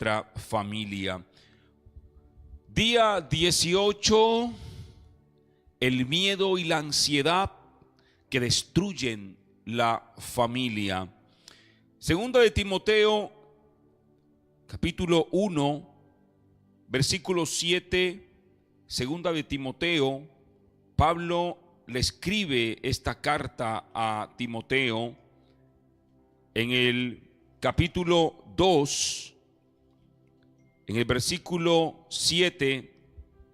nuestra familia. Día 18, el miedo y la ansiedad que destruyen la familia. Segunda de Timoteo, capítulo 1, versículo 7. Segunda de Timoteo, Pablo le escribe esta carta a Timoteo en el capítulo 2, en el versículo 7,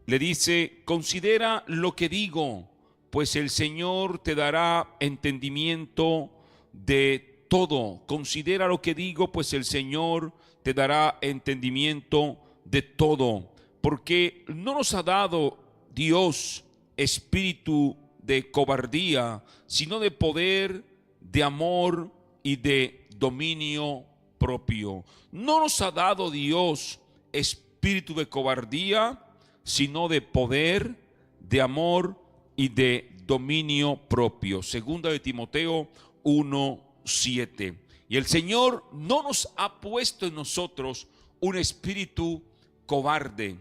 le dice: considera lo que digo, pues el Señor te dará entendimiento de todo. Considera lo que digo, pues el Señor te dará entendimiento de todo. Porque no nos ha dado Dios espíritu de cobardía, sino de poder, de amor y de dominio propio. No nos ha dado Dios espíritu de cobardía, sino de poder, de amor y de dominio propio. Segunda de Timoteo 1:7. Y el Señor no nos ha puesto en nosotros un espíritu cobarde,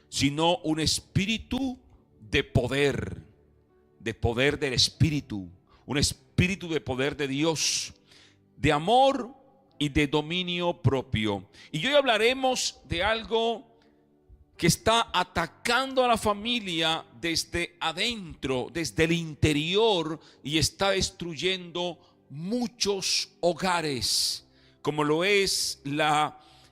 sino un espíritu de poder del Espíritu, un espíritu de poder de Dios, de amor y de dominio propio. Y hoy hablaremos de algo que está atacando a la familia desde adentro, desde el interior, y está destruyendo muchos hogares, como lo es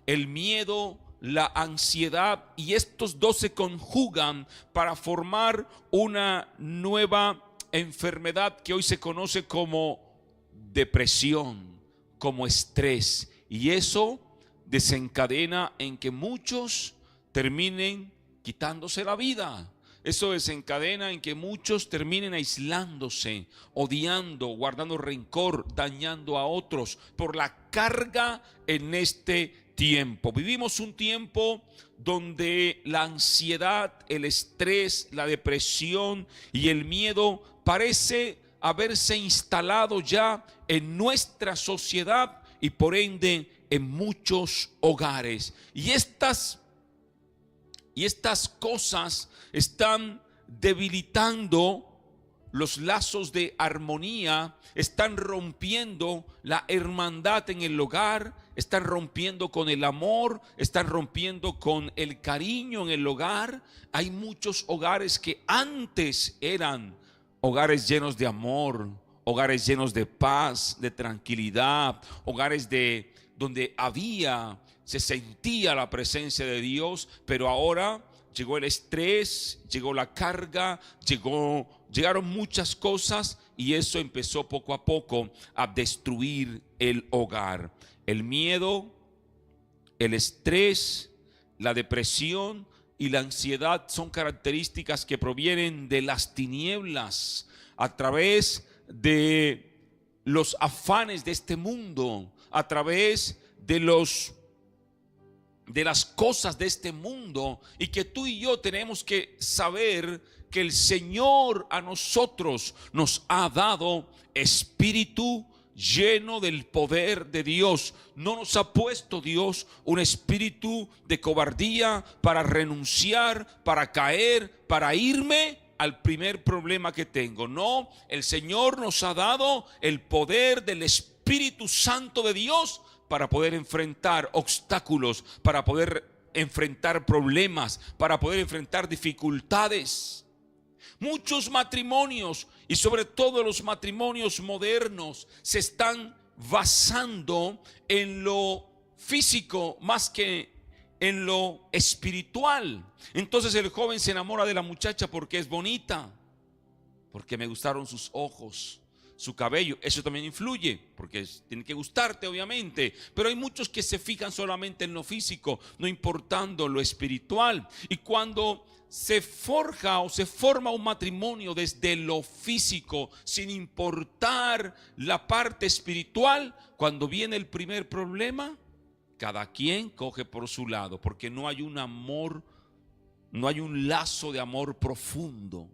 el miedo, la ansiedad, y estos dos se conjugan para formar una nueva enfermedad que hoy se conoce como depresión, como estrés, y eso desencadena en que muchos terminen quitándose la vida. Eso desencadena en que muchos terminen aislándose, odiando, guardando rencor, dañando a otros por la carga en este tiempo. Vivimos un tiempo donde la ansiedad, el estrés, la depresión y el miedo parece haberse instalado ya en nuestra sociedad y por ende en muchos hogares. Y estas cosas están debilitando los lazos de armonía, están rompiendo la hermandad en el hogar, están rompiendo con el amor, están rompiendo con el cariño en el hogar. Hay muchos hogares que antes eran hogares llenos de amor, hogares llenos de paz, de tranquilidad, hogares donde se sentía la presencia de Dios, pero ahora llegó el estrés, llegó la carga, llegaron muchas cosas, y eso empezó poco a poco a destruir el hogar. El miedo, el estrés, la depresión y la ansiedad son características que provienen de las tinieblas a través de los afanes de este mundo, a través de las cosas de este mundo, y que tú y yo tenemos que saber que el Señor a nosotros nos ha dado espíritu lleno del poder de Dios. No nos ha puesto Dios un espíritu de cobardía para renunciar, para caer, para irme al primer problema que tengo. No, el Señor nos ha dado el poder del Espíritu Santo de Dios para poder enfrentar obstáculos, para poder enfrentar problemas, para poder enfrentar dificultades. Muchos matrimonios, y sobre todo los matrimonios modernos, se están basando en lo físico más que en lo espiritual. Entonces el joven se enamora de la muchacha porque es bonita, porque me gustaron sus ojos, su cabello. Eso también influye, porque tiene que gustarte, obviamente. Pero hay muchos que se fijan solamente en lo físico, no importando lo espiritual. Y cuando se forja o se forma un matrimonio desde lo físico, sin importar la parte espiritual, cuando viene el primer problema, cada quien coge por su lado, porque no hay un amor, no hay un lazo de amor profundo.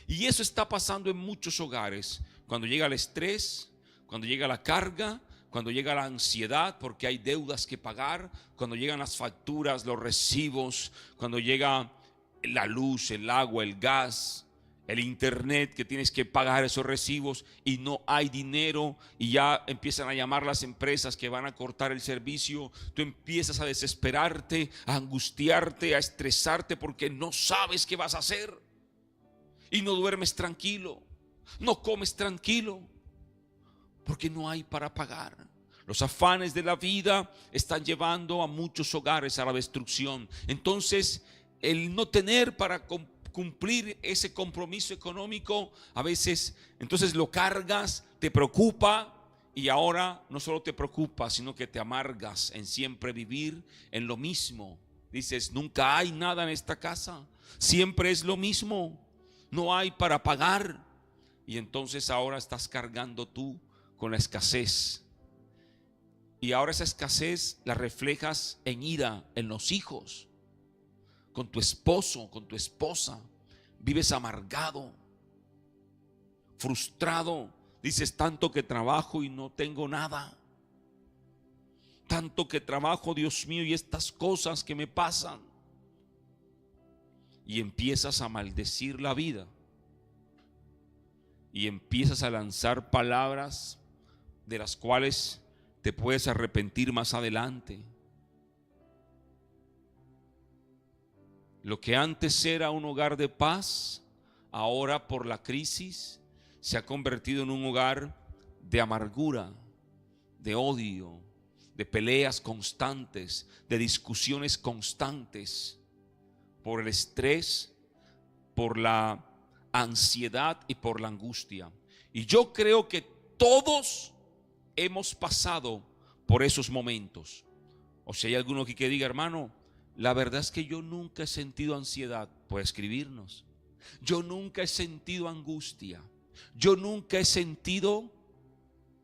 Y eso está pasando en muchos hogares. Cuando llega el estrés, cuando llega la carga, cuando llega la ansiedad porque hay deudas que pagar, cuando llegan las facturas, los recibos, cuando llega la luz, el agua, el gas, el internet, que tienes que pagar esos recibos y no hay dinero y ya empiezan a llamar las empresas que van a cortar el servicio. Tú empiezas a desesperarte, a angustiarte, a estresarte porque no sabes qué vas a hacer y no duermes tranquilo, no comes tranquilo porque no hay para pagar. Los afanes de la vida están llevando a muchos hogares a la destrucción. Entonces, el no tener para cumplir ese compromiso económico, a veces entonces lo cargas, te preocupa y ahora no solo te preocupa, sino que te amargas en siempre vivir en lo mismo. Dices, nunca hay nada en esta casa, siempre es lo mismo, no hay para pagar. Y entonces ahora estás cargando tú con la escasez. Y ahora esa escasez la reflejas en ira en los hijos, con tu esposo, con tu esposa. Vives amargado, frustrado. Dices, tanto que trabajo y no tengo nada. Tanto que trabajo, Dios mío, y estas cosas que me pasan. Y empiezas a maldecir la vida. Y empiezas a lanzar palabras de las cuales te puedes arrepentir más adelante. Lo que antes era un hogar de paz, ahora por la crisis se ha convertido en un hogar de amargura, de odio, de peleas constantes, de discusiones constantes, por el estrés, por la ansiedad y por la angustia. Y yo creo que todos hemos pasado por esos momentos. O si hay alguno aquí que diga, hermano, la verdad es que yo nunca he sentido ansiedad, puede escribirnos. Yo nunca he sentido angustia. Yo nunca he sentido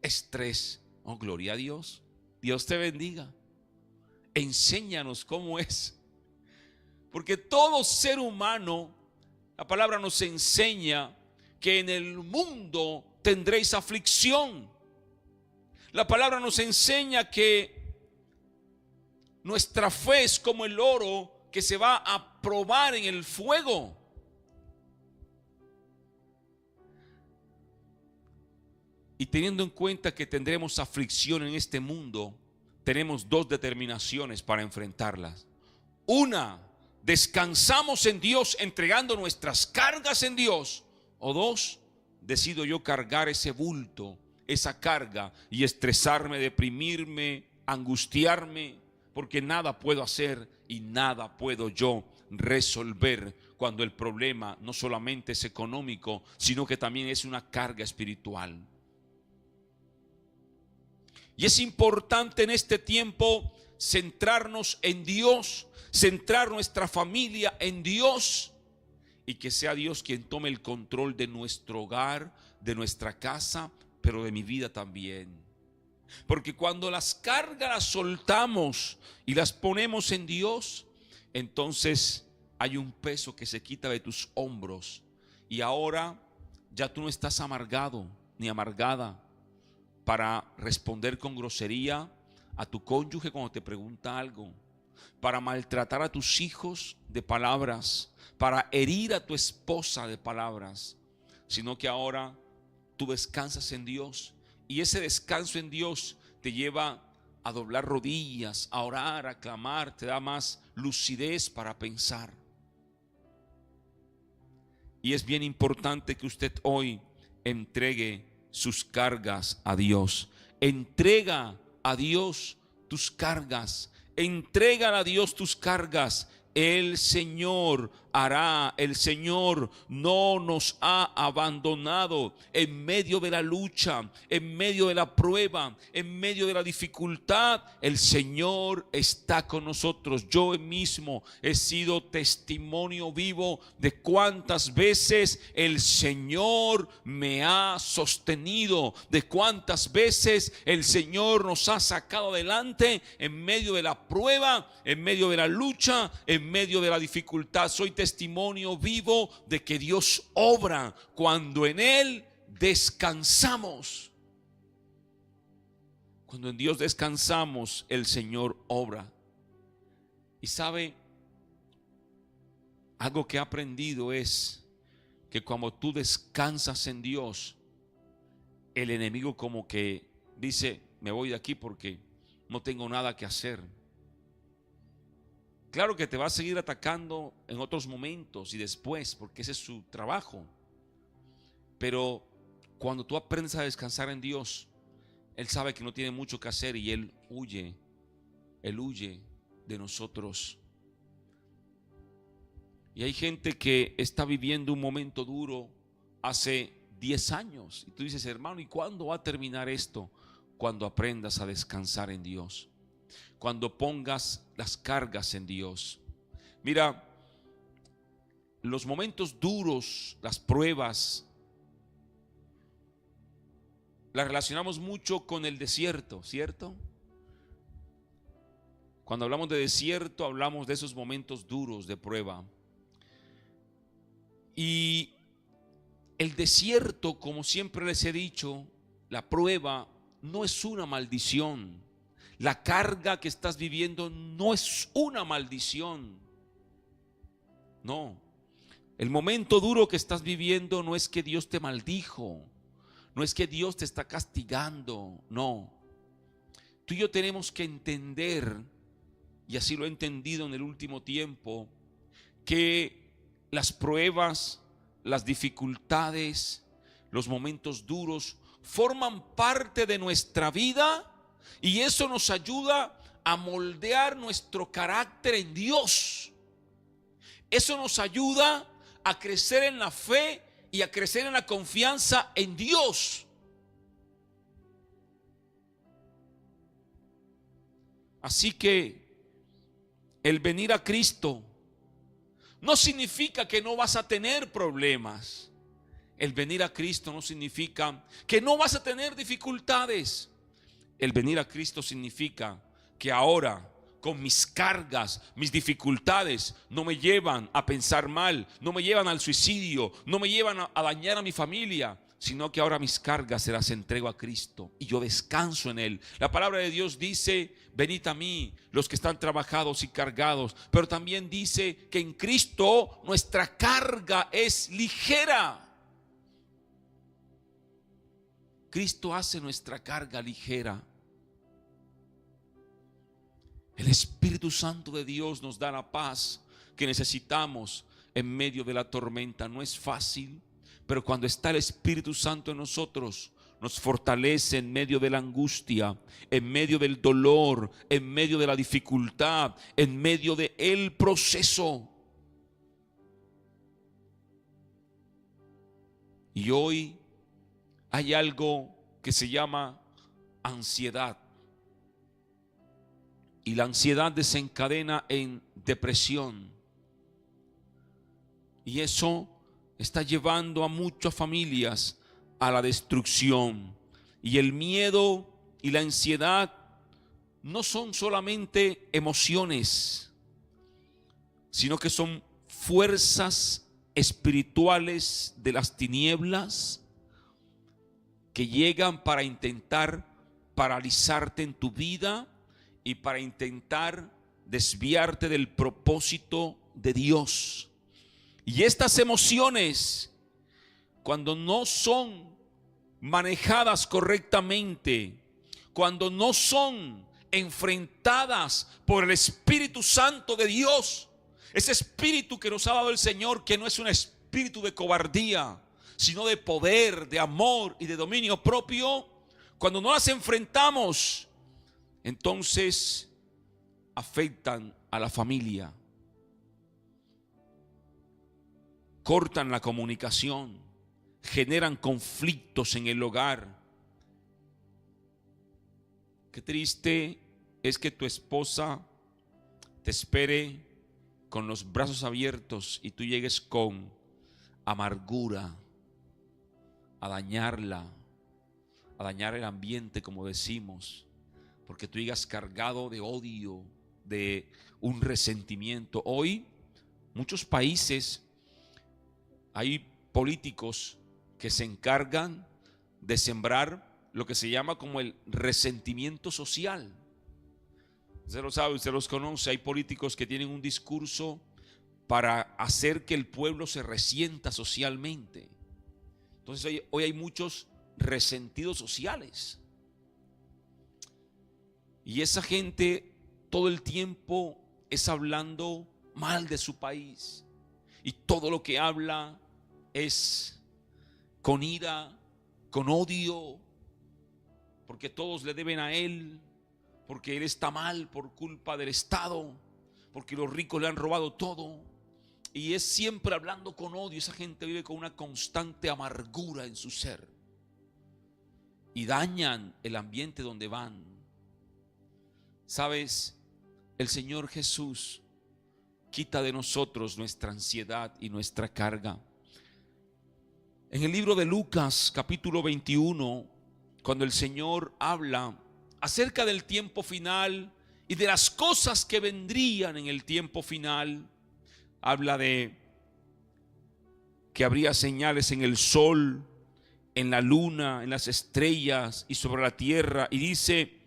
estrés. Oh, gloria a Dios. Dios te bendiga. Enséñanos cómo es. Porque todo ser humano, la palabra nos enseña que en el mundo tendréis aflicción. La palabra nos enseña que nuestra fe es como el oro que se va a probar en el fuego. Y teniendo en cuenta que tendremos aflicción en este mundo, tenemos dos determinaciones para enfrentarlas. Una, descansamos en Dios entregando nuestras cargas en Dios. O dos, decido yo cargar ese bulto, esa carga y estresarme, deprimirme, angustiarme, porque nada puedo hacer y nada puedo yo resolver cuando el problema no solamente es económico, sino que también es una carga espiritual. Y es importante en este tiempo centrarnos en Dios, centrar nuestra familia en Dios y que sea Dios quien tome el control de nuestro hogar, de nuestra casa, pero de mi vida también. Porque cuando las cargas las soltamos y las ponemos en Dios, entonces hay un peso que se quita de tus hombros y ahora ya tú no estás amargado ni amargada para responder con grosería a tu cónyuge cuando te pregunta algo, para maltratar a tus hijos de palabras, para herir a tu esposa de palabras, sino que ahora tú descansas en Dios. Y ese descanso en Dios te lleva a doblar rodillas, a orar, a clamar, te da más lucidez para pensar. Y es bien importante que usted hoy entregue sus cargas a Dios. Entrega a Dios tus cargas. Entrega a Dios tus cargas. El Señor hará, el Señor no nos ha abandonado en medio de la lucha, en medio de la prueba, en medio de la dificultad. El Señor está con nosotros. Yo mismo he sido testimonio vivo de cuántas veces el Señor me ha sostenido, de cuántas veces el Señor nos ha sacado adelante en medio de la prueba, en medio de la lucha, en medio de la dificultad. Soy testimonio vivo de que Dios obra cuando en Él descansamos. Cuando en Dios descansamos, el Señor obra. Y sabe, algo que he aprendido es que cuando tú descansas en Dios, el enemigo como que dice, me voy de aquí porque no tengo nada que hacer. Claro que te va a seguir atacando en otros momentos y después, porque ese es su trabajo. Pero cuando tú aprendes a descansar en Dios, Él sabe que no tiene mucho que hacer y Él huye de nosotros. Y hay gente que está viviendo un momento duro hace 10 años. Y tú dices, hermano, ¿y cuándo va a terminar esto? Cuando aprendas a descansar en Dios. Cuando pongas las cargas en Dios. Mira, los momentos duros, las pruebas, las relacionamos mucho con el desierto, ¿cierto? Cuando hablamos de desierto, hablamos de esos momentos duros de prueba. Y el desierto, como siempre les he dicho, la prueba no es una maldición. La carga que estás viviendo no es una maldición. No. El momento duro que estás viviendo no es que Dios te maldijo. No es que Dios te está castigando. No. Tú y yo tenemos que entender, y así lo he entendido en el último tiempo, que las pruebas, las dificultades, los momentos duros forman parte de nuestra vida y eso nos ayuda a moldear nuestro carácter en Dios. Eso nos ayuda a crecer en la fe y a crecer en la confianza en Dios. Así que el venir a Cristo no significa que no vas a tener problemas. El venir a Cristo no significa que no vas a tener dificultades. El venir a Cristo significa que ahora, con mis cargas, mis dificultades, no me llevan a pensar mal, no me llevan al suicidio, no me llevan a dañar a mi familia, sino que ahora mis cargas se las entrego a Cristo y yo descanso en Él. La palabra de Dios dice, venid a mí los que están trabajados y cargados, pero también dice que en Cristo nuestra carga es ligera. Cristo hace nuestra carga ligera. El Espíritu Santo de Dios nos da la paz que necesitamos en medio de la tormenta. No es fácil, pero cuando está el Espíritu Santo en nosotros, nos fortalece en medio de la angustia, en medio del dolor, en medio de la dificultad, en medio del proceso. Y hoy hay algo que se llama ansiedad. Y la ansiedad desencadena en depresión. Y eso está llevando a muchas familias a la destrucción. Y el miedo y la ansiedad no son solamente emociones, sino que son fuerzas espirituales de las tinieblas que llegan para intentar paralizarte en tu vida y para intentar desviarte del propósito de Dios. Y estas emociones, cuando no son manejadas correctamente, cuando no son enfrentadas por el Espíritu Santo de Dios, ese espíritu que nos ha dado el Señor, que no es un espíritu de cobardía, sino de poder, de amor y de dominio propio, cuando no las enfrentamos, entonces afectan a la familia, cortan la comunicación, generan conflictos en el hogar. Qué triste es que tu esposa te espere con los brazos abiertos y tú llegues con amargura a dañarla, a dañar el ambiente, como decimos, porque tú llegas cargado de odio, de un resentimiento. Hoy, muchos países, hay políticos que se encargan de sembrar lo que se llama como el resentimiento social. Usted lo sabe, usted los conoce. Hay políticos que tienen un discurso para hacer que el pueblo se resienta socialmente. Entonces hoy hay muchos resentidos sociales. Y esa gente todo el tiempo es hablando mal de su país. Y todo lo que habla es con ira, con odio, porque todos le deben a él, porque él está mal por culpa del Estado, porque los ricos le han robado todo. Y es siempre hablando con odio. Esa gente vive con una constante amargura en su ser y dañan el ambiente donde van. Sabes, el Señor Jesús quita de nosotros nuestra ansiedad y nuestra carga. En el libro de Lucas, capítulo 21, cuando el Señor habla acerca del tiempo final y de las cosas que vendrían en el tiempo final, habla de que habría señales en el sol, en la luna, en las estrellas y sobre la tierra. Y dice: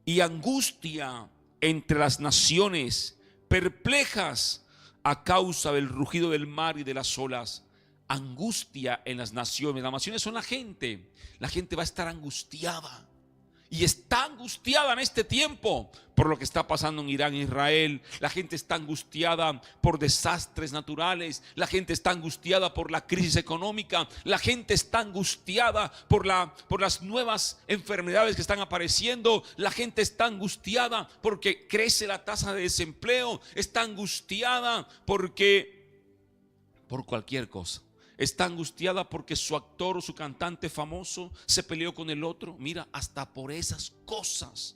y angustia entre las naciones, perplejas a causa del rugido del mar y de las olas. Angustia en las naciones. Las naciones son la gente. La gente va a estar angustiada. Y está angustiada en este tiempo por lo que está pasando en Irán e Israel. La gente está angustiada por desastres naturales. La gente está angustiada por la crisis económica. La gente está angustiada por las nuevas enfermedades que están apareciendo. La gente está angustiada porque crece la tasa de desempleo. Está angustiada por cualquier cosa. Está angustiada porque su actor o su cantante famoso se peleó con el otro. Mira, hasta por esas cosas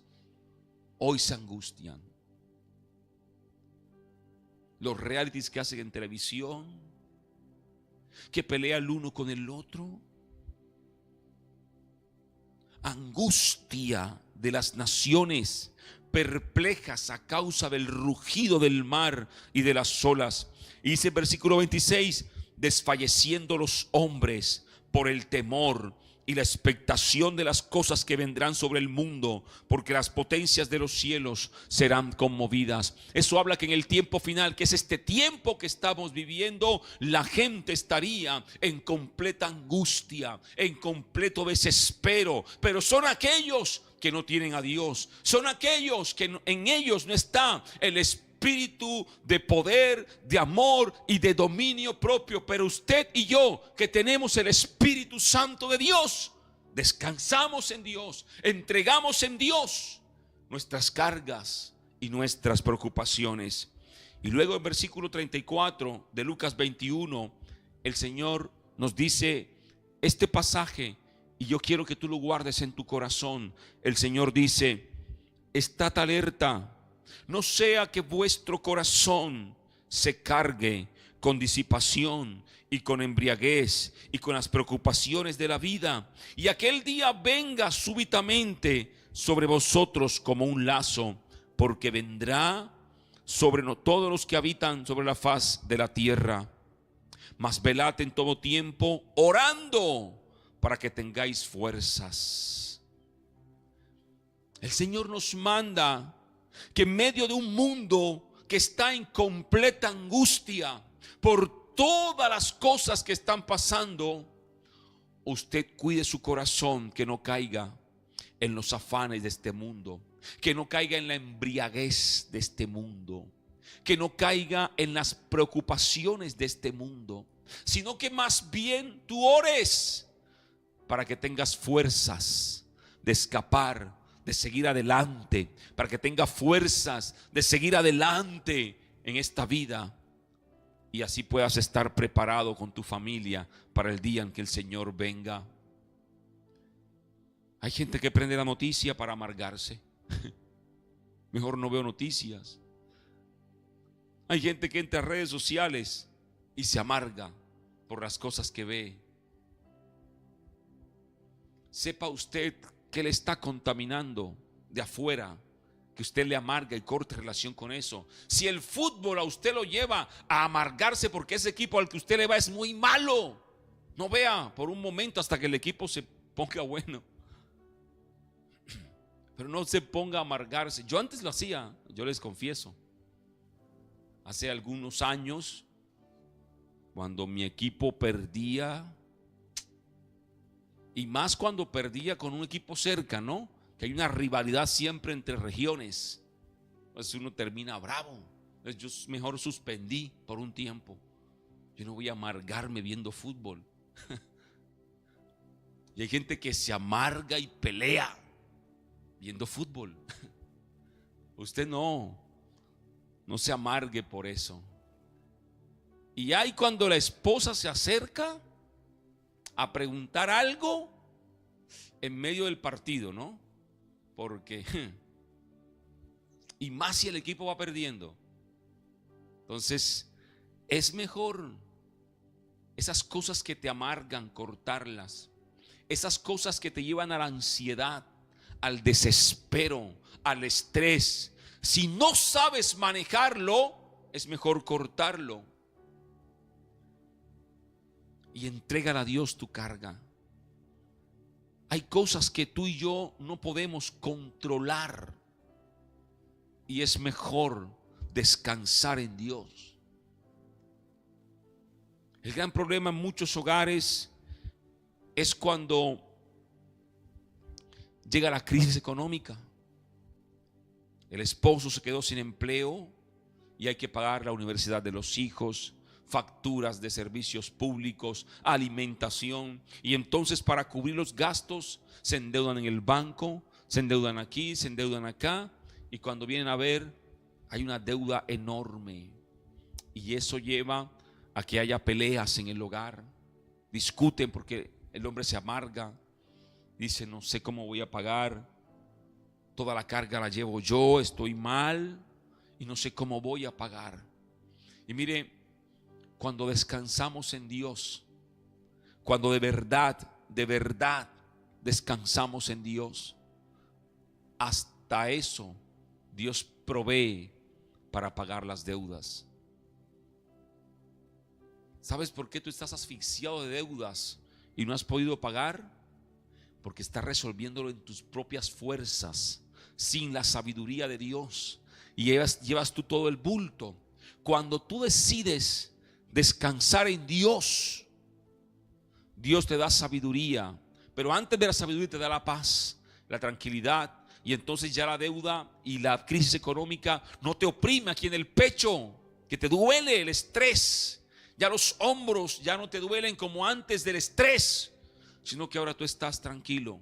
hoy se angustian. Los realities que hacen en televisión, que pelea el uno con el otro. Angustia de las naciones, perplejas a causa del rugido del mar y de las olas. Y dice el versículo 26: desfalleciendo los hombres por el temor y la expectación de las cosas que vendrán sobre el mundo, porque las potencias de los cielos serán conmovidas. Eso habla que en el tiempo final, que es este tiempo que estamos viviendo, la gente estaría en completa angustia, en completo desespero. Pero son aquellos que no tienen a Dios, son aquellos que en ellos no está el espíritu de poder, de amor y de dominio propio. Pero usted y yo, que tenemos el Espíritu Santo de Dios, descansamos en Dios, entregamos en Dios nuestras cargas y nuestras preocupaciones. Y luego en versículo 34 de Lucas 21, el Señor nos dice este pasaje, y yo quiero que tú lo guardes en tu corazón. El Señor dice: estad alerta, no sea que vuestro corazón se cargue con disipación y con embriaguez y con las preocupaciones de la vida, y aquel día venga súbitamente sobre vosotros como un lazo, porque vendrá sobre todos los que habitan sobre la faz de la tierra. Mas velad en todo tiempo, orando para que tengáis fuerzas. El Señor nos manda que en medio de un mundo que está en completa angustia por todas las cosas que están pasando, usted cuide su corazón, que no caiga en los afanes de este mundo, que no caiga en la embriaguez de este mundo, que no caiga en las preocupaciones de este mundo, sino que más bien tú ores para que tengas fuerzas de escapar, de seguir adelante, para que tenga fuerzas de seguir adelante en esta vida, y así puedas estar preparado con tu familia para el día en que el Señor venga. Hay gente que prende la noticia para amargarse. Mejor no veo noticias. Hay gente que entra a redes sociales y se amarga por las cosas que ve. Sepa usted que le está contaminando de afuera, que usted le amarga y corte relación con eso. Si el fútbol a usted lo lleva a amargarse porque ese equipo al que usted le va es muy malo, no vea por un momento hasta que el equipo se ponga bueno. Pero no se ponga a amargarse. Yo antes lo hacía, yo les confieso. Hace algunos años, cuando mi equipo perdía, y más cuando perdía con un equipo cerca, ¿no? Que hay una rivalidad siempre entre regiones. Entonces uno termina bravo. Entonces yo mejor suspendí por un tiempo. Yo no voy a amargarme viendo fútbol. Y hay gente que se amarga y pelea viendo fútbol. Usted no se amargue por eso. Y hay cuando la esposa se acerca a preguntar algo en medio del partido, ¿no? Porque y más si el equipo va perdiendo. Entonces es mejor esas cosas que te amargan, cortarlas. Esas cosas que te llevan a la ansiedad, al desespero, al estrés. Si no sabes manejarlo, es mejor cortarlo. Y entrégale a Dios tu carga. Hay cosas que tú y yo no podemos controlar. Y es mejor descansar en Dios. El gran problema en muchos hogares es cuando llega la crisis económica. El esposo se quedó sin empleo y hay que pagar la universidad de los hijos, facturas de servicios públicos, alimentación. Y entonces para cubrir los gastos se endeudan en el banco, se endeudan aquí, se endeudan acá. Y cuando vienen a ver, hay una deuda enorme. Y eso lleva a que haya peleas en el hogar. Discuten porque el hombre se amarga. Dice, no sé cómo voy a pagar. Toda la carga la llevo yo, estoy mal y no sé cómo voy a pagar. Y mire, cuando descansamos en Dios, cuando de verdad descansamos en Dios, hasta eso Dios provee para pagar las deudas. ¿Sabes por qué tú estás asfixiado de deudas y no has podido pagar? Porque estás resolviéndolo en tus propias fuerzas, sin la sabiduría de Dios. Y llevas tú todo el bulto. Cuando tú decides descansar en Dios, Dios te da sabiduría. Pero antes de la sabiduría te da la paz, la tranquilidad. Y entonces ya la deuda y la crisis económica no te oprime aquí en el pecho, que te duele el estrés. Ya los hombros ya no te duelen como antes del estrés, sino que ahora tú estás tranquilo.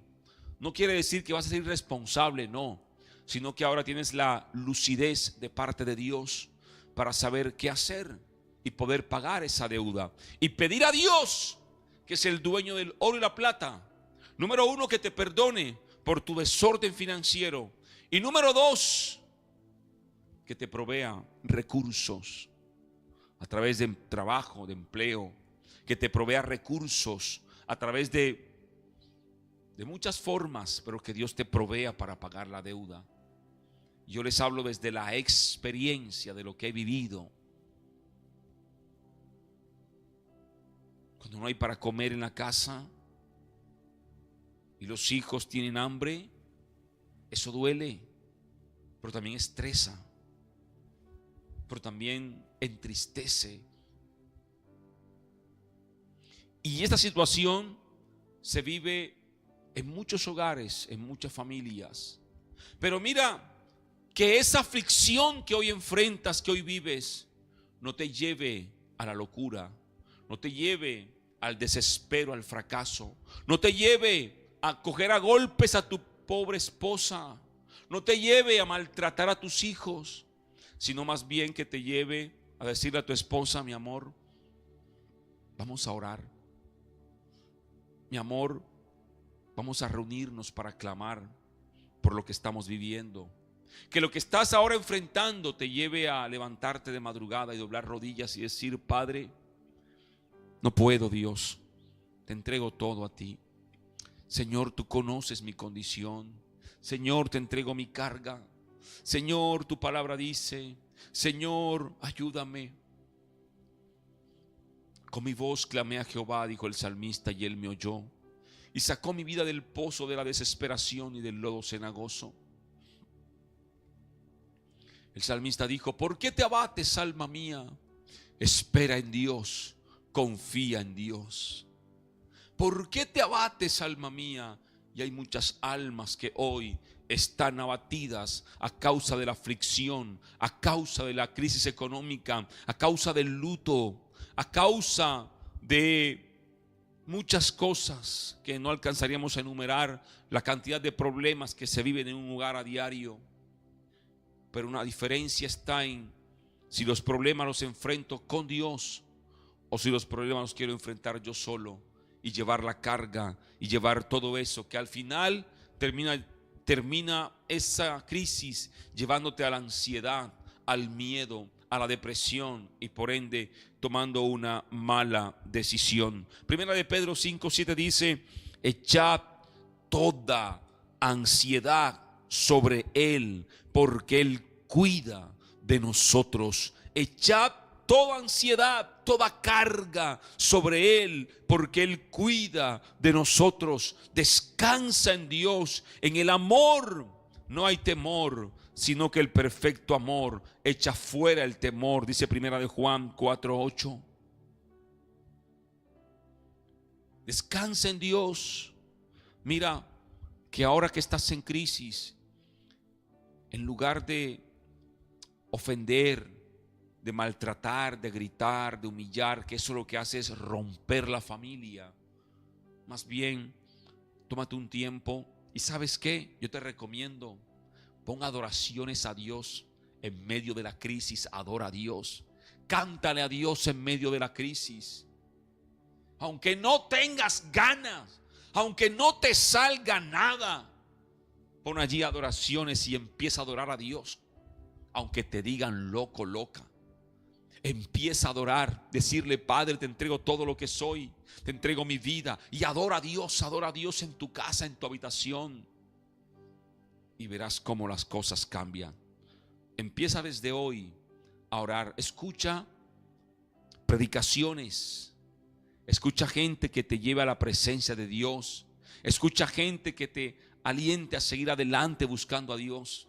No quiere decir que vas a ser irresponsable, no, sino que ahora tienes la lucidez de parte de Dios para saber qué hacer y poder pagar esa deuda y pedir a Dios, que es el dueño del oro y la plata, número uno, que te perdone por tu desorden financiero, y número dos, que te provea recursos a través de trabajo, de empleo, que te provea recursos a través de muchas formas, pero que Dios te provea para pagar la deuda. Yo les hablo desde la experiencia de lo que he vivido. Cuando no hay para comer en la casa y los hijos tienen hambre, eso duele, pero también estresa, pero también entristece. Y esta situación se vive en muchos hogares, en muchas familias. Pero mira, que esa aflicción que hoy enfrentas, que hoy vives, no te lleve a la locura, no te lleve al desespero, al fracaso, no te lleve a coger a golpes a tu pobre esposa, no te lleve a maltratar a tus hijos, sino más bien que te lleve a decirle a tu esposa: mi amor, vamos a orar. Mi amor, vamos a reunirnos para clamar por lo que estamos viviendo. Que lo que estás ahora enfrentando te lleve a levantarte de madrugada y doblar rodillas y decir: Padre, no puedo, Dios, te entrego todo a ti. Señor, tú conoces mi condición. Señor, te entrego mi carga. Señor, tu palabra dice: Señor, ayúdame. Con mi voz clamé a Jehová, dijo el salmista, y él me oyó y sacó mi vida del pozo de la desesperación y del lodo cenagoso. El salmista dijo: ¿por qué te abates, alma mía? Espera en Dios, confía en Dios. ¿Por qué te abates, alma mía? Y hay muchas almas que hoy están abatidas a causa de la aflicción, a causa de la crisis económica, a causa del luto, a causa de muchas cosas que no alcanzaríamos a enumerar, la cantidad de problemas que se viven en un hogar a diario. Pero una diferencia está en si los problemas los enfrento con Dios o si los problemas los quiero enfrentar yo solo y llevar la carga y llevar todo eso que al final termina esa crisis llevándote a la ansiedad, al miedo, a la depresión y por ende tomando una mala decisión. Primera de Pedro 5:7 dice: echad toda ansiedad sobre Él, porque Él cuida de nosotros. Echad toda ansiedad, toda carga sobre Él, porque Él cuida de nosotros. Descansa en Dios, en el amor. No hay temor, sino que el perfecto amor echa fuera el temor, dice Primera de Juan 4:8. Descansa en Dios. Mira que ahora que estás en crisis, en lugar de ofender, de maltratar, de gritar, de humillar, que eso lo que hace es romper la familia, más bien tómate un tiempo y ¿sabes qué? Yo te recomiendo, pon adoraciones a Dios en medio de la crisis. Adora a Dios, cántale a Dios en medio de la crisis, aunque no tengas ganas, aunque no te salga nada. Pon allí adoraciones y empieza a adorar a Dios, aunque te digan loco, loca. Empieza a adorar, decirle: Padre, te entrego todo lo que soy, te entrego mi vida. Y adora a Dios en tu casa, en tu habitación, y verás cómo las cosas cambian. Empieza desde hoy a orar. Escucha predicaciones, escucha gente que te lleve a la presencia de Dios, escucha gente que te aliente a seguir adelante buscando a Dios.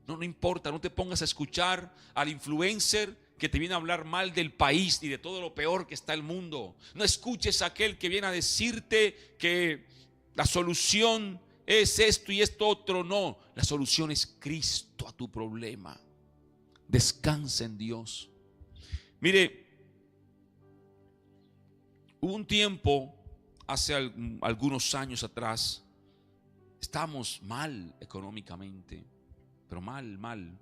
No importa, no te pongas a escuchar al influencer que te viene a hablar mal del país y de todo lo peor que está el mundo. No escuches a aquel que viene a decirte que la solución es esto y esto otro. No, la solución es Cristo a tu problema. Descansa en Dios. Mire, hubo un tiempo, hace algunos años atrás, estábamos mal económicamente, pero mal.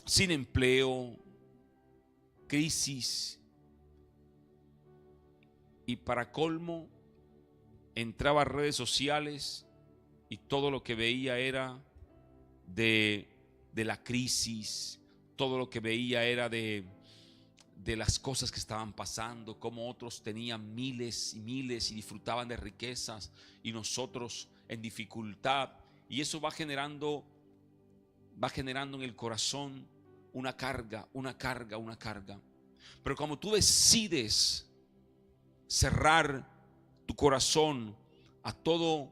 Sin empleo, crisis, y para colmo entraba a redes sociales y todo lo que veía era de la crisis, todo lo que veía era de las cosas que estaban pasando, como otros tenían miles y miles y disfrutaban de riquezas y nosotros en dificultad, y eso va generando en el corazón una carga. Pero como tú decides cerrar tu corazón a todo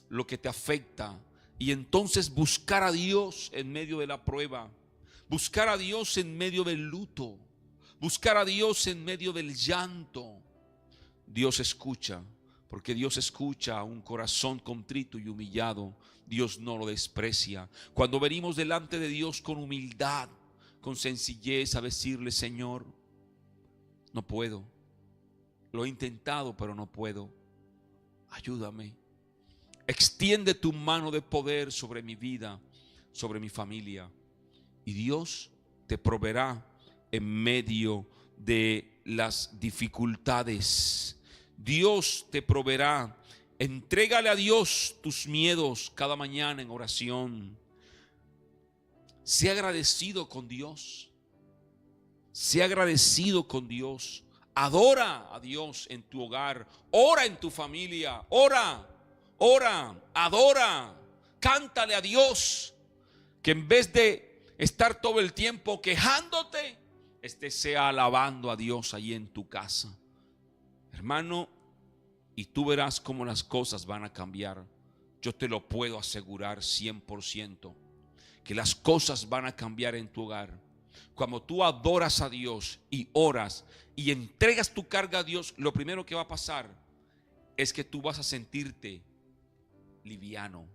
lo que te afecta y entonces buscar a Dios en medio de la prueba, buscar a Dios en medio del luto, buscar a Dios en medio del llanto, Dios escucha, porque Dios escucha a un corazón contrito y humillado. Dios no lo desprecia. Cuando venimos delante de Dios con humildad, con sencillez, a decirle: Señor, no puedo, lo he intentado pero no puedo, ayúdame. Extiende tu mano de poder sobre mi vida, sobre mi familia, y Dios te proveerá en medio de las dificultades. Dios te proveerá. Entrégale a Dios tus miedos cada mañana en oración. Sé agradecido con Dios. Sé agradecido con Dios. Adora a Dios en tu hogar. Ora en tu familia. Ora, adora. Cántale a Dios. Que en vez de estar todo el tiempo quejándote, sea alabando a Dios ahí en tu casa, hermano, y tú verás cómo las cosas van a cambiar. yo te lo puedo asegurar 100%, que las cosas van a cambiar en tu hogar. Cuando tú adoras a Dios y oras y entregas tu carga a Dios, lo primero que va a pasar es que tú vas a sentirte liviano.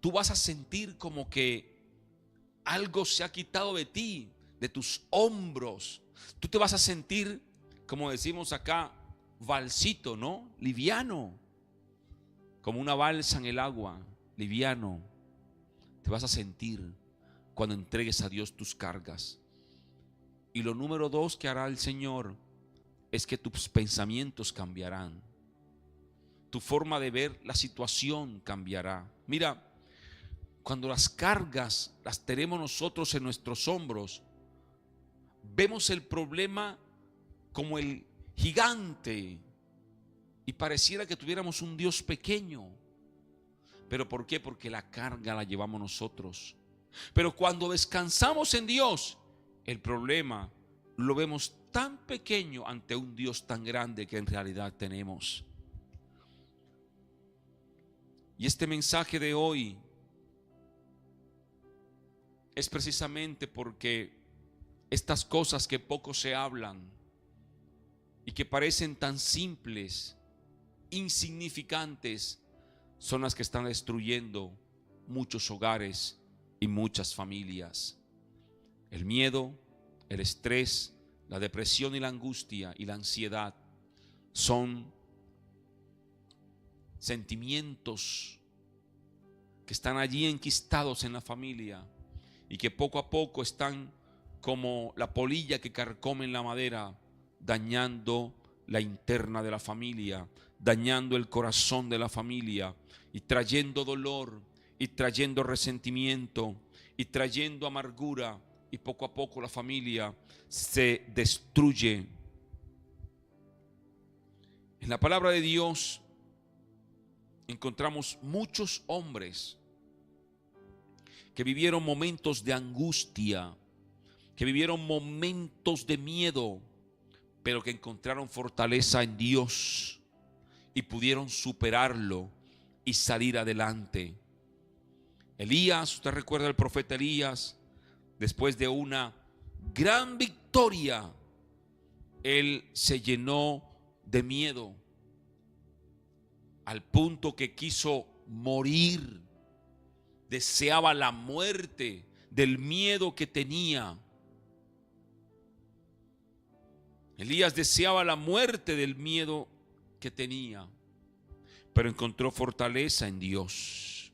Tú vas a sentir como que algo se ha quitado de ti, de tus hombros. Tú te vas a sentir, como decimos acá, balsito, ¿no? Liviano. Como una balsa en el agua, liviano. Te vas a sentir cuando entregues a Dios tus cargas. Y lo número 2 que hará el Señor es que tus pensamientos cambiarán. Tu forma de ver la situación cambiará. Mira, cuando las cargas las tenemos nosotros en nuestros hombros, vemos el problema como el gigante y pareciera que tuviéramos un Dios pequeño. ¿Pero por qué? Porque la carga la llevamos nosotros. Pero cuando descansamos en Dios, el problema lo vemos tan pequeño ante un Dios tan grande que en realidad tenemos. Y este mensaje de hoy es precisamente porque estas cosas que poco se hablan y que parecen tan simples, insignificantes, son las que están destruyendo muchos hogares y muchas familias. El miedo, el estrés, la depresión y la angustia y la ansiedad son sentimientos que están allí enquistados en la familia y que poco a poco están como la polilla que carcome en la madera, dañando la interna de la familia, dañando el corazón de la familia y trayendo dolor y trayendo resentimiento y trayendo amargura, y poco a poco la familia se destruye. En la palabra de Dios encontramos muchos hombres que vivieron momentos de angustia, que vivieron momentos de miedo, pero que encontraron fortaleza en Dios y pudieron superarlo y salir adelante. Elías, usted recuerda al profeta Elías, después de una gran victoria, él se llenó de miedo al punto que quiso morir, deseaba la muerte del miedo que tenía. Elías deseaba la muerte del miedo que tenía, pero encontró fortaleza en Dios.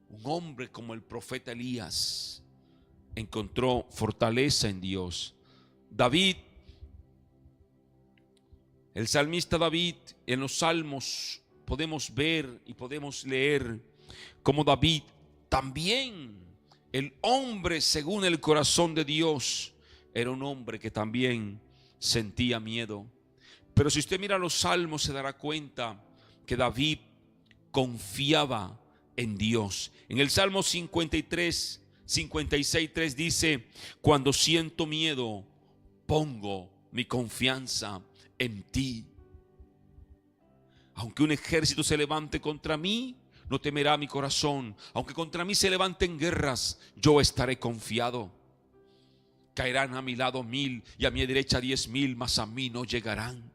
Un hombre como el profeta Elías encontró fortaleza en Dios. David, el salmista David, en los salmos podemos ver y podemos leer cómo David también, el hombre según el corazón de Dios, era un hombre que también sentía miedo. Pero si usted mira los salmos se dará cuenta que David confiaba en Dios. En el Salmo 53, 56, 3 dice: cuando siento miedo, pongo mi confianza en ti. Aunque un ejército se levante contra mí, no temerá mi corazón. Aunque contra mí se levanten guerras, yo estaré confiado. Caerán a mi lado 1000 y a mi derecha 10,000, mas a mí no llegarán.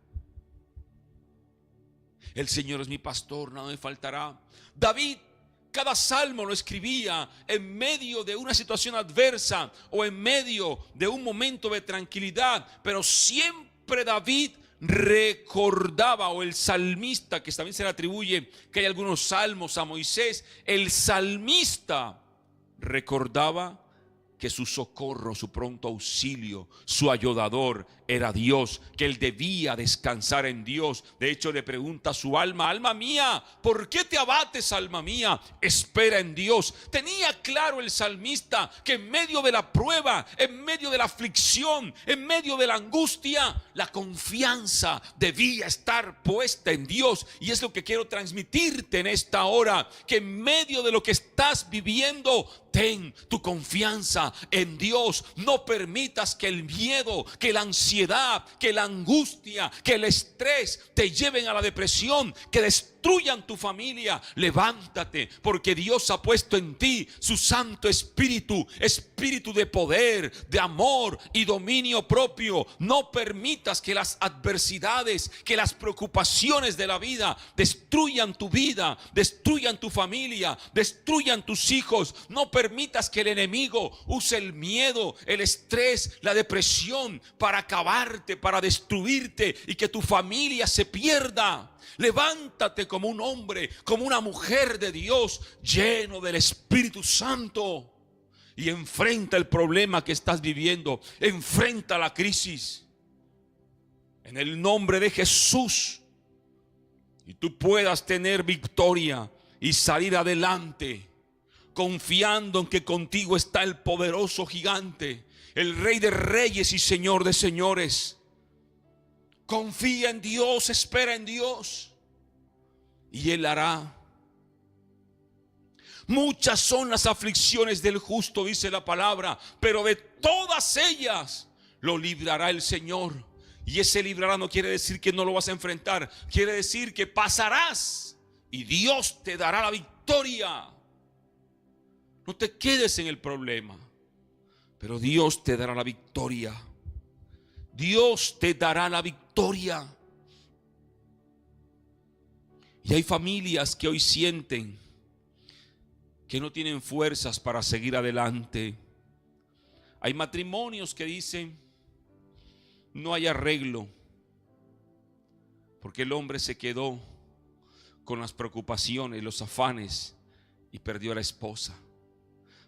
El Señor es mi pastor, nada me faltará. David cada salmo lo escribía en medio de una situación adversa o en medio de un momento de tranquilidad, pero siempre David recordaba, o el salmista, que también se le atribuye que hay algunos salmos a Moisés, el salmista recordaba que su socorro, su pronto auxilio, su ayudador era Dios, que él debía descansar en Dios. De hecho, le pregunta a su alma: alma mía, ¿por qué te abates, alma mía? Espera en Dios. Tenía claro el salmista que en medio de la prueba, en medio de la aflicción, en medio de la angustia, la confianza debía estar puesta en Dios. Y es lo que quiero transmitirte en esta hora, que en medio de lo que estás viviendo, ten tu confianza en Dios. No permitas que el miedo, que la ansiedad, que la angustia, que el estrés te lleven a la depresión, que destruyan destruyan tu familia. Levántate, porque Dios ha puesto en ti su Santo Espíritu, espíritu de poder, de amor y dominio propio. No permitas que las adversidades, que las preocupaciones de la vida destruyan tu vida, destruyan tu familia, destruyan tus hijos. No permitas que el enemigo use el miedo, el estrés, la depresión para acabarte, para destruirte y que tu familia se pierda. Levántate como un hombre, como una mujer de Dios, lleno del Espíritu Santo, y enfrenta el problema que estás viviendo. Enfrenta la crisis en el nombre de Jesús, y tú puedas tener victoria y salir adelante, confiando en que contigo está el poderoso gigante, el Rey de reyes y Señor de señores. Confía en Dios, espera en Dios, y Él hará. Muchas son las aflicciones del justo, dice la palabra, pero de todas ellas lo librará el Señor. Y ese librará no quiere decir que no lo vas a enfrentar, quiere decir que pasarás y Dios te dará la victoria. No te quedes en el problema, pero Dios te dará la victoria. Dios te dará la victoria. Y hay familias que hoy sienten que no tienen fuerzas para seguir adelante. Hay matrimonios que dicen: no hay arreglo, porque el hombre se quedó con las preocupaciones, los afanes, y perdió a la esposa.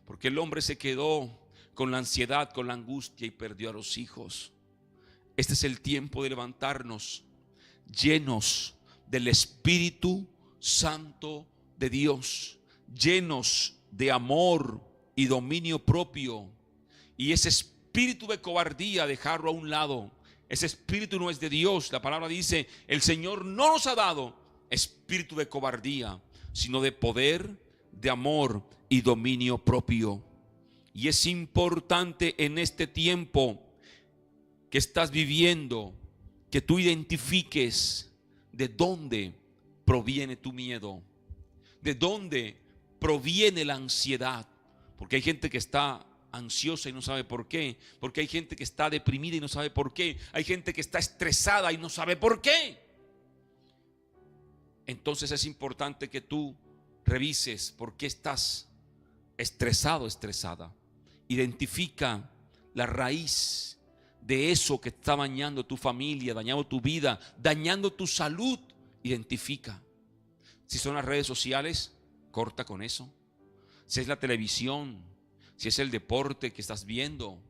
Porque el hombre se quedó con la ansiedad, con la angustia, y perdió a los hijos. Este es el tiempo de levantarnos llenos del Espíritu Santo de Dios, llenos de amor y dominio propio, y ese espíritu de cobardía dejarlo a un lado. Ese espíritu no es de Dios. La palabra dice: el Señor no nos ha dado espíritu de cobardía, sino de poder, de amor y dominio propio. Y es importante en este tiempo que estás viviendo que tú identifiques de dónde proviene tu miedo, de dónde proviene la ansiedad. Porque hay gente que está ansiosa y no sabe por qué, porque hay gente que está deprimida y no sabe por qué, hay gente que está estresada y no sabe por qué. Entonces es importante que tú revises por qué estás estresado, estresada. Identifica la raíz de eso que está dañando tu familia, dañando tu vida, dañando tu salud. Identifica. Si son las redes sociales, corta con eso. Si es la televisión, si es el deporte que estás viendo,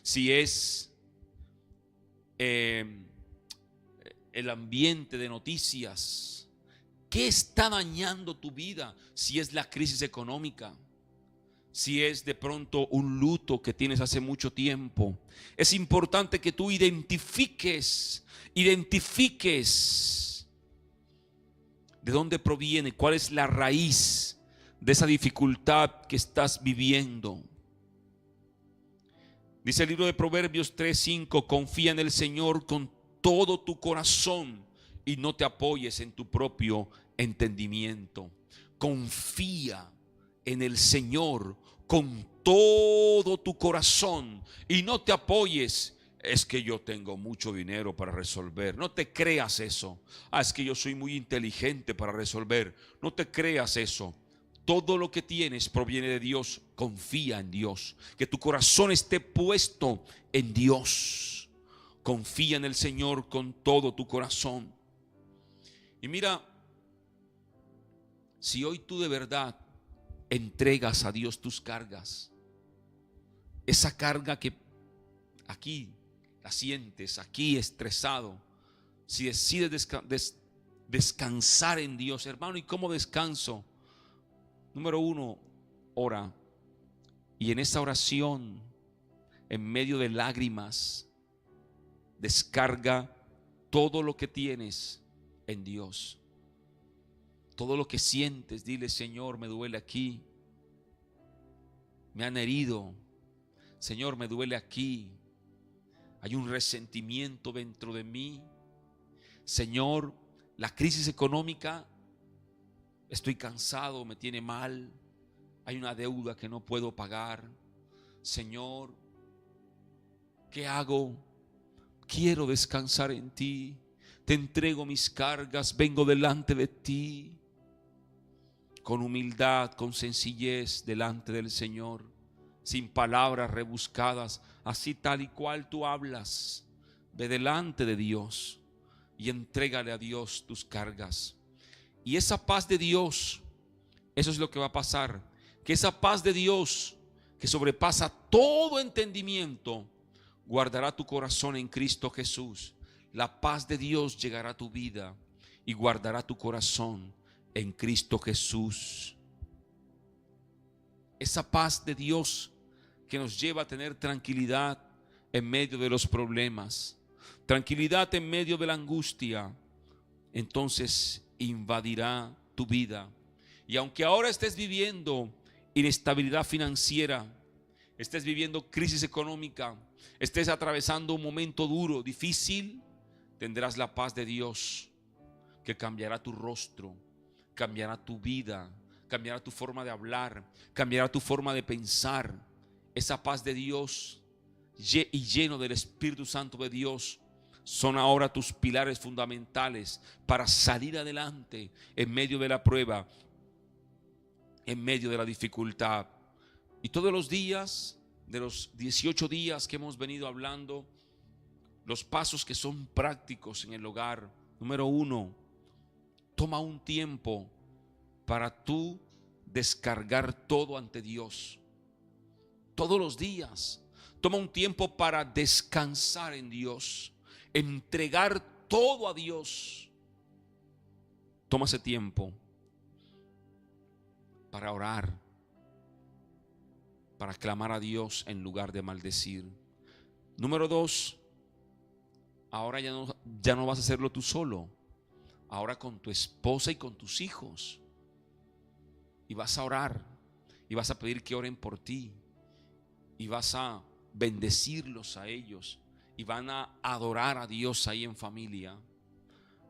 si es el ambiente de noticias, ¿qué está dañando tu vida? Si es la crisis económica, si es de pronto un luto que tienes hace mucho tiempo. Es importante que tú identifiques de dónde proviene, cuál es la raíz de esa dificultad que estás viviendo. Dice el libro de Proverbios 3:5: confía en el Señor con todo tu corazón y no te apoyes en tu propio entendimiento. Confía en el Señor con todo tu corazón y no te apoyes: es que yo tengo mucho dinero para resolver. No te creas eso. Es que yo soy muy inteligente para resolver. No te creas eso. Todo lo que tienes proviene de Dios. Confía en Dios. Que tu corazón esté puesto en Dios. Confía en el Señor con todo tu corazón. Y mira, si hoy tú de verdad entregas a Dios tus cargas, esa carga que aquí la sientes, aquí estresado, si decides descansar en Dios, hermano, ¿y cómo descanso? Número 1, ora. Y en esa oración, en medio de lágrimas, descarga todo lo que tienes en Dios. Todo lo que sientes, dile: Señor, me duele aquí, me han herido. Señor, me duele aquí, hay un resentimiento dentro de mí. Señor, la crisis económica Estoy cansado, me tiene mal. Hay una deuda que no puedo pagar. Señor, ¿qué hago? Quiero descansar en ti. Te entrego mis cargas, vengo delante de ti. Con humildad, con sencillez delante del Señor, sin palabras rebuscadas, así tal y cual tú hablas. Ve delante de Dios y entrégale a Dios tus cargas. Y esa paz de Dios, eso es lo que va a pasar. Que esa paz de Dios, que sobrepasa todo entendimiento, guardará tu corazón en Cristo Jesús. La paz de Dios llegará a tu vida y guardará tu corazón en Cristo Jesús. Esa paz de Dios que nos lleva a tener tranquilidad en medio de los problemas, tranquilidad en medio de la angustia, entonces invadirá tu vida. Y aunque ahora estés viviendo inestabilidad financiera, estés viviendo crisis económica, estés atravesando un momento duro, difícil, tendrás la paz de Dios que cambiará tu rostro, cambiará tu vida, cambiará tu forma de hablar, cambiará tu forma de pensar. Esa paz de Dios y lleno del Espíritu Santo de Dios son ahora tus pilares fundamentales para salir adelante en medio de la prueba, en medio de la dificultad. Y todos los días, de los 18 días que hemos venido hablando, los pasos que son prácticos en el hogar. Número 1, toma un tiempo para tú descargar todo ante Dios. Todos los días, toma un tiempo para descansar en Dios, entregar todo a Dios. Toma ese tiempo para orar, para clamar a Dios en lugar de maldecir. Número 2, ahora ya no vas a hacerlo tú solo. Ahora con tu esposa y con tus hijos. Y vas a orar. Y vas a pedir que oren por ti. Y vas a bendecirlos a ellos. Y van a adorar a Dios ahí en familia.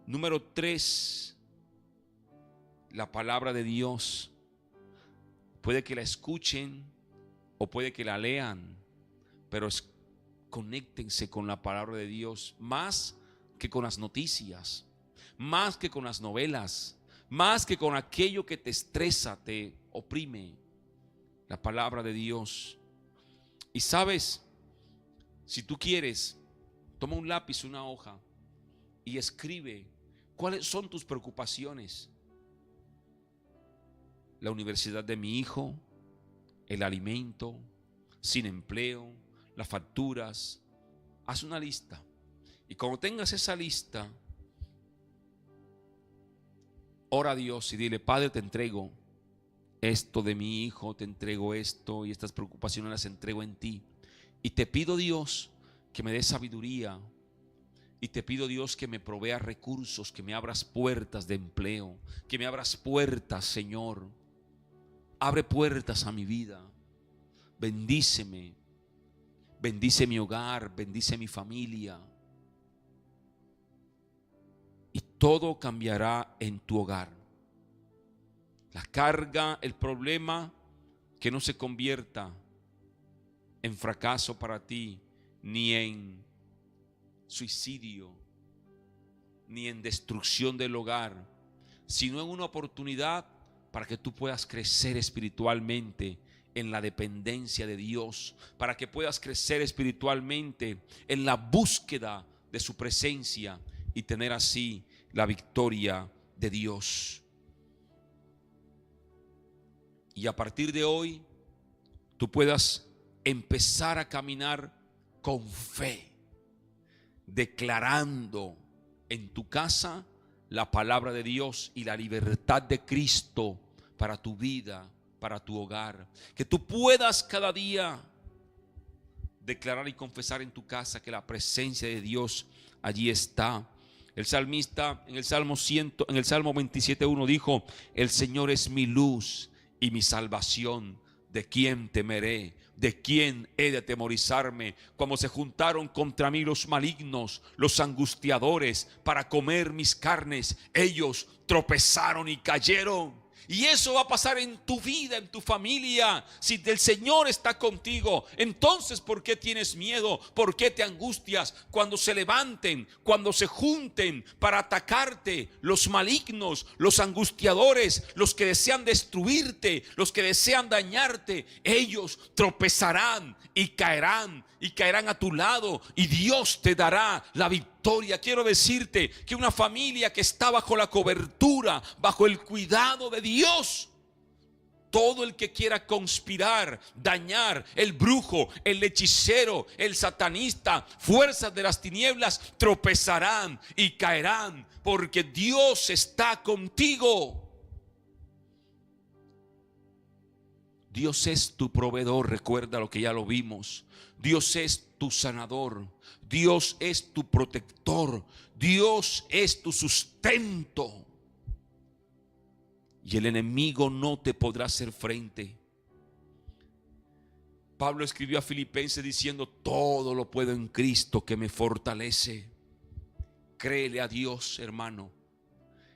Número 3, la palabra de Dios. Puede que la escuchen o puede que la lean, pero conéctense con la palabra de Dios más que con las noticias, más que con las novelas, más que con aquello que te estresa, te oprime. La palabra de Dios. Y sabes, si tú quieres, toma un lápiz, una hoja y escribe cuáles son tus preocupaciones. La universidad de mi hijo, el alimento, sin empleo, las facturas. Haz una lista. Y cuando tengas esa lista, ora a Dios y dile: Padre, te entrego esto de mi hijo, te entrego esto y estas preocupaciones las entrego en ti. Y te pido, Dios, que me des sabiduría. Y te pido, Dios, que me provea recursos, que me abras puertas de empleo, que me abras puertas, Señor. Abre puertas a mi vida. Bendíceme. Bendice mi hogar, bendice mi familia. Y todo cambiará en tu hogar. La carga, el problema, que no se convierta en fracaso para ti, ni en suicidio, ni en destrucción del hogar, sino en una oportunidad para que tú puedas crecer espiritualmente en la dependencia de Dios, para que puedas crecer espiritualmente en la búsqueda de su presencia y tener así la victoria de Dios. Y a partir de hoy tú puedas empezar a caminar con fe, declarando en tu casa la palabra de Dios y la libertad de Cristo para tu vida, para tu hogar. Que tú puedas cada día declarar y confesar en tu casa que la presencia de Dios allí está. El salmista en el Salmo 27:1 dijo: el Señor es mi luz y mi salvación, ¿de quién temeré? ¿De quién he de atemorizarme? Cuando se juntaron contra mí los malignos, los angustiadores, para comer mis carnes, ellos tropezaron y cayeron. Y eso va a pasar en tu vida, en tu familia. Si el Señor está contigo, entonces ¿por qué tienes miedo? ¿Por qué te angustias? Cuando se levanten, cuando se junten para atacarte, los malignos, los angustiadores, los que desean destruirte, los que desean dañarte, ellos tropezarán y caerán a tu lado, y Dios te dará la victoria. Quiero decirte que una familia que está bajo la cobertura, bajo el cuidado de Dios, todo el que quiera conspirar, dañar, el brujo, el hechicero, el satanista, fuerzas de las tinieblas, tropezarán y caerán, porque Dios está contigo. Dios es tu proveedor, recuerda lo que ya lo vimos. Dios es tu sanador, Dios es tu protector, Dios es tu sustento. Y el enemigo no te podrá hacer frente. Pablo escribió a Filipenses diciendo: todo lo puedo en Cristo que me fortalece. Créele a Dios, hermano.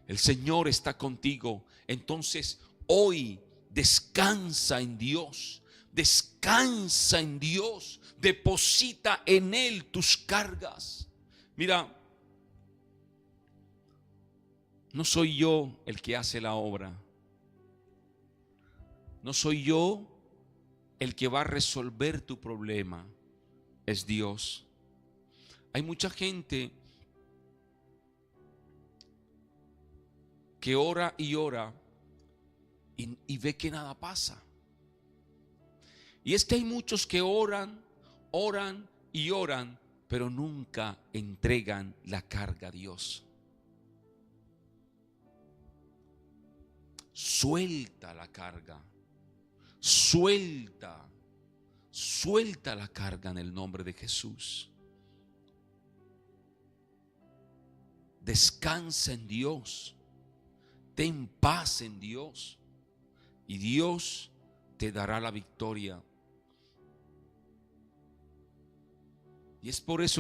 El Señor está contigo. Entonces hoy descansa en Dios. Descansa en Dios. Deposita en Él tus cargas. Mira, no soy yo el que hace la obra. No soy yo el que va a resolver tu problema. Es Dios. Hay mucha gente que ora y ora y ve que nada pasa. Y es que hay muchos que oran y oran, pero nunca entregan la carga a Dios. Suelta la carga. Suelta la carga en el nombre de Jesús. Descansa en Dios. Ten paz en Dios. Y Dios te dará la victoria. Y es por eso